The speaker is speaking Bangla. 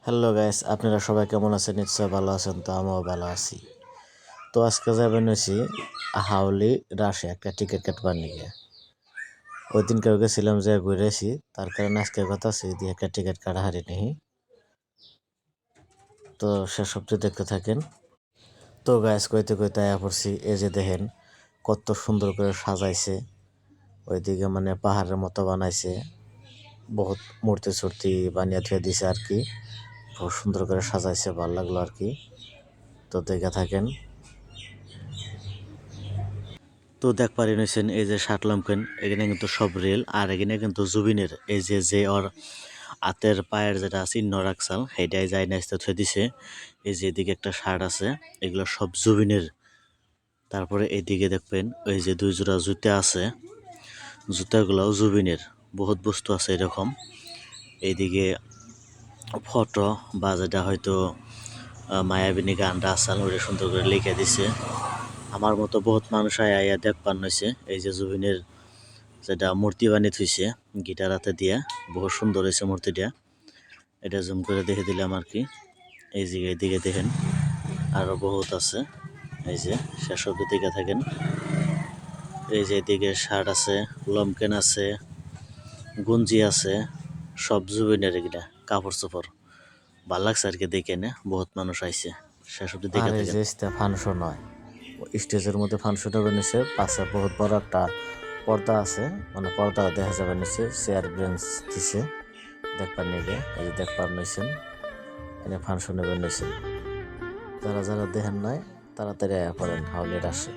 হ্যালো গাইস, আপনারা সবাই কেমন আছেন? নিশ্চয় ভালো আছেন। তো আমিও ভালো আছি। তো আজকে যাবেন হয়েছি হাওলি রাশে একটা টিকিট কাটবার নিয়ে। ওই দিন কেউ গেছিলাম যে ঘুরেছি, তার কারণে আজকে কথা আছে দিয়ে একটা টিকিট কাটা হারি নেই। তো সেসবটি দেখতে থাকেন। তো গাইস কইতে কইতে আয়া পড়ছি, এই যে দেখেন কত সুন্দর করে সাজাইছে। ওইদিকে মানে পাহাড়ের মতো বানাইছে, বহুত মূর্তি সূর্তি বানিয়ে থুয়ে দিছে আর কি। খুব সুন্দর করে সাজাইছে, ভালো লাগলো আর কি। তো দেখে থাকেন। তো দেখ পারি নিছেন এই যে শার্ট লম্পেন, এখানে কিন্তু সব রেল, আর এখানে কিন্তু জুবিনের এই যে ওর হাতের পায়ের যেটা চিহ্ন রাখছাল সেইটাই যাই নাচতে থুয়ে দিছে। এই যে এদিকে একটা শার্ট আছে, এগুলো সব জুবিনের। তারপরে এইদিকে দেখবেন ওই যে দুই জোড়া জুতা আছে, জুতাগুলোও জুবিনের। বহুত বস্তু আছে এরকম। এইদিকে ফটো বা যেটা হয়তো মায়াবিনী গানটা আসাল ওটা সুন্দর করে লিখে দিছে। আমার মতো বহুত মানুষ আইয়া দেখ পান হয়েছে এই যে জুবিনের যেটা মূর্তি বানিয়ে থুইছে গিটার হাতে দিয়া। বহুত সুন্দর হয়েছে মূর্তিটা। এটা জুম করে দেখে দিলাম আর কি। এই যে এইদিকে দেখেন আরো বহুত আছে। এই যে শেষ অব্দি দিকে থাকেন। এই যে এদিকে শার্ট আছে, লমকেন আছে, গুঞ্জি আছে, সব জুবিনের এগুলা কাপড় চোপড়। ভাল লাগছে আর কি দেখে নে, বহুত মানুষ আইছে। শেষ অব্দি দেখে থাকেন। আর এই যে ফাংশন হয়, স্টেজের মধ্যে ফাংশনটা বানিয়েছে, পাশে বহুত বড় একটা পর্দা আছে, মানে পর্দা দেখা যাবে নিচে, চেয়ার বেঞ্চ দিছে দেখবার নিগে। এই যে দেখবার নিছেন এনে ফাংশনে বানিয়েছে। যারা যারা দেখেন নাই তাড়াতাড়ি আয়া পড়েন হাওলের আসে।